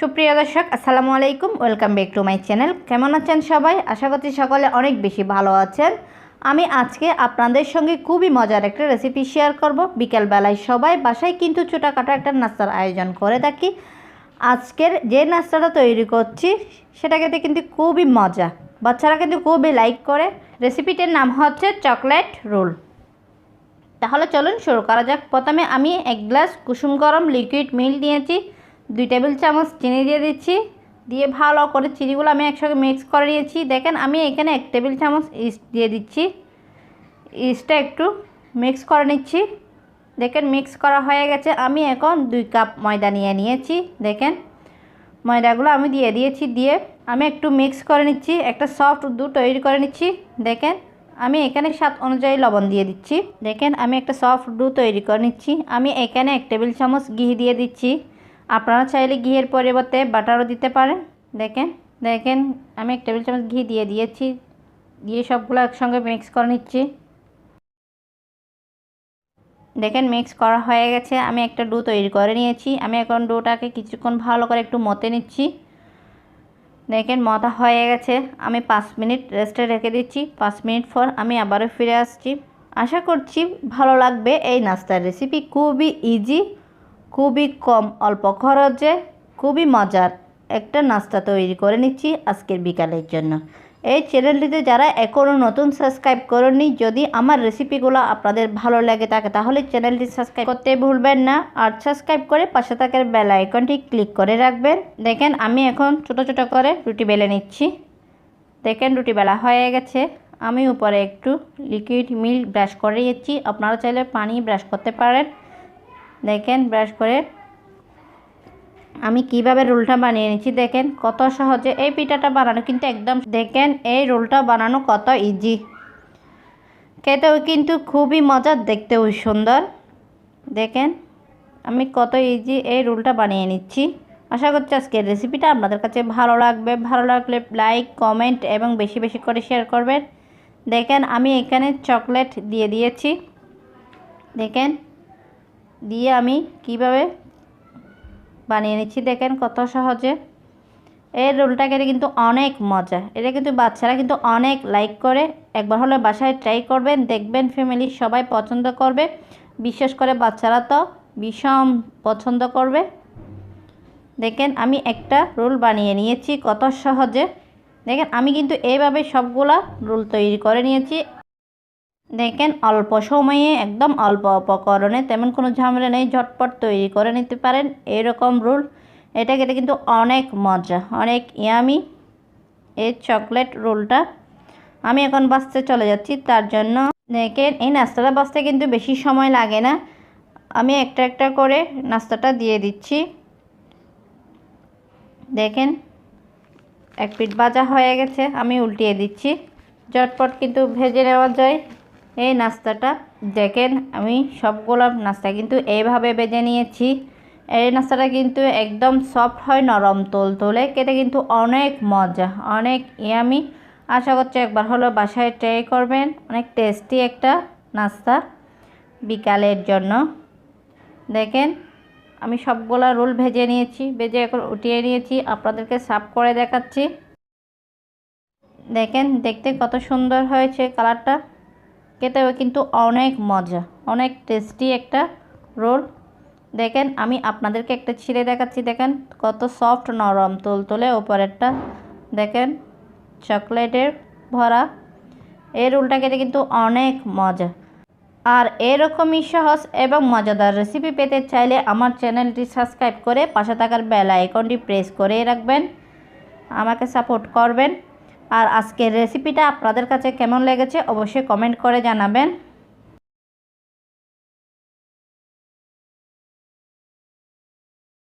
সুপ্রিয় দর্শক আসসালামু আলাইকুম, welcome back to my channel. কেমন আছেন সবাই? আশা করছি সকলে অনেক বেশি ভালো আছেন। আমি আজকে আপনাদের সঙ্গে খুবই মজার একটা রেসিপি শেয়ার করব। বিকেলবেলায় সবাই বাসায় কিন্তু ছোটোখাটো একটা নাস্তার আয়োজন করে থাকি। আজকের যে নাস্তাটা তৈরি করছি সেটা খেতে কিন্তু খুবই মজা, বাচ্চারা কিন্তু খুবই লাইক করে। রেসিপিটির নাম হচ্ছে চকলেট রোল। তাহলে চলুন শুরু করা যাক। প্রথমে আমি 1 গ্লাস কুসুম গরম লিকুইড মিল্ক নিয়েছি, 2 টেবিল চামচ চিনি দিয়ে দিচ্ছি। দিয়ে ভালো করে চিনিগুলো আমি একসঙ্গে মিক্স করে নিয়েছি। দেখেন আমি এখানে 1 টেবিল চামচ ইস্ট দিয়ে দিচ্ছি। ইস্টটা একটু মিক্স করে নিচ্ছি। দেখেন মিক্স করা হয়ে গেছে। আমি এখন 2 কাপ ময়দা নিয়েছি। দেখেন ময়দাগুলো আমি দিয়ে দিয়েছি। দিয়ে আমি একটু মিক্স করে নিচ্ছি, একটা সফট ডো তৈরি করে নিচ্ছি। দেখেন আমি এখানে স্বাদ অনুযায়ী লবণ দিয়ে দিচ্ছি। দেখেন আমি একটা সফট ডো তৈরি করে নিচ্ছি। আমি এখানে 1 টেবিল চামচ ঘি দিয়ে দিচ্ছি। আপনারা চাইলে ঘিয়ের পরিবর্তে বাটারও দিতে পারেন। দেখেন আমি 1 টেবিল চামচ ঘি দিয়ে দিয়েছি। দিয়ে সবগুলো একসঙ্গে মিক্স করে নিচ্ছি। দেখেন মিক্স করা হয়ে গেছে। আমি একটা ডো তৈরি করে নিয়েছি। আমি এখন ডোটাকে কিছুক্ষণ ভালো করে একটু মতে নিচ্ছি। দেখেন মতা হয়ে গেছে। আমি 5 মিনিট রেস্টে রেখে দিচ্ছি। 5 মিনিট পর আমি আবারও ফিরে আসছি। আশা করছি ভালো লাগবে। এই নাস্তার রেসিপি খুবই ইজি, খুবই কম অল্প খরচে খুবই মজার একটা নাস্তা তৈরি করে নিচ্ছি আজকের বিকালের জন্য। এই চ্যানেলটিতে যারা এখনও নতুন সাবস্ক্রাইব করেননি, যদি আমার রেসিপিগুলো আপনাদের ভালো লাগে থাকে তাহলে চ্যানেলটি সাবস্ক্রাইব করতে ভুলবেন না। আর সাবস্ক্রাইব করে পাশে থাকার বেল আইকনটি ক্লিক করে রাখবেন। দেখেন আমি এখন ছোট ছোট করে রুটি বেলে নিচ্ছি। দেখেন রুটি বেলা হয়ে গেছে। আমি উপরে একটু লিকুইড মিল্ক ব্রাশ করে নিচ্ছি। আপনারা চাইলে পানি ব্রাশ করতে পারেন। দেখেন ব্রাশ করে আমি কিভাবে রোলটা বানিয়ে নিচ্ছি। দেখেন কত সহজে এই পিঠাটা বানানো কিন্তু একদম। দেখেন এই রোলটা বানানো কত ইজি, খেতেও কিন্তু খুবই মজার, দেখতেও সুন্দর। দেখেন আমি কত ইজি এই রোলটা বানিয়ে নিচ্ছি। আশা করছি আজকের রেসিপিটা আপনাদের কাছে ভালো লাগবে। ভালো লাগলে লাইক, কমেন্ট এবং বেশি বেশি করে শেয়ার করবেন। দেখেন আমি এখানে চকলেট দিয়ে দিয়েছি। দেখেন দিয়ে আমি কিভাবে বানিয়ে নিচ্ছি। দেখেন কত সহজে। এই রোলটা খেতে কিন্তু অনেক মজা। এটা কিন্তু বাচ্চারা কিন্তু অনেক লাইক করে। একবার হলে বাসায় ট্রাই করবেন, দেখবেন ফ্যামিলির সবাই পছন্দ করবে। বিশেষ করে বাচ্চারা তো ভীষণ পছন্দ করবে। দেখেন আমি একটা রোল বানিয়ে নিয়েছি কত সহজে। দেখেন আমি কিন্তু এইভাবে সবগুলা রোল তৈরি করে নিয়েছি। দেখেন অল্প সময়ে একদম অল্প উপকরণে, তেমন কোনো ঝামেলা নেই, ঝটপট তৈরি করে নিতে পারেন এরকম রোল। এটা খেতে কিন্তু অনেক মজা, অনেক ইয়ামি এই চকলেট রোলটা। আমি এখন বাছতে চলে যাচ্ছি। তার জন্য দেখেন এই নাস্তাটা বাছতে কিন্তু বেশি সময় লাগে না। আমি একটা একটা করে নাস্তাটা দিয়ে দিচ্ছি। দেখেন এক পিঠ ভাজা হয়ে গেছে, আমি উল্টিয়ে দিচ্ছি। ঝটপট কিন্তু ভেজে নেওয়া যায় এই নাস্তাটা। দেখেন আমি সবগুলো নাস্তা কিন্তু এইভাবে ভেজে নিয়েছি। এই নাস্তাটা কিন্তু একদম সফট হয়, নরম তোলে, খেতে কিন্তু অনেক মজা, অনেক ইয়ামি। আশা করছি একবার হলো বাসায় ট্রাই করবেন। অনেক টেস্টি একটা নাস্তা বিকালের জন্য। দেখেন আমি সবগুলা রোল ভেজে নিয়েছি, ভেজে এখন উঠিয়ে নিয়েছি। আপনাদেরকে সার্ভ করে দেখাচ্ছি। দেখেন দেখতে কত সুন্দর হয়েছে কালারটা, খেতেও কিন্তু অনেক মজা, অনেক টেস্টি একটা রোল। দেখেন আমি আপনাদেরকে একটা ছিঁড়ে দেখাচ্ছি। দেখেন কত সফট, নরম তোলে উপরেরটা। দেখেন চকলেটের ভরা এই রোলটা খেতে কিন্তু অনেক মজা। আর এরকমই সহজ এবং মজাদার রেসিপি পেতে চাইলে আমার চ্যানেলটি সাবস্ক্রাইব করে পাশে থাকার বেল আইকনটি প্রেস করে রাখবেন, আমাকে সাপোর্ট করবেন। আর আজকের রেসিপিটা আপনাদের কাছে কেমন লেগেছে অবশ্যই কমেন্ট করে জানাবেন।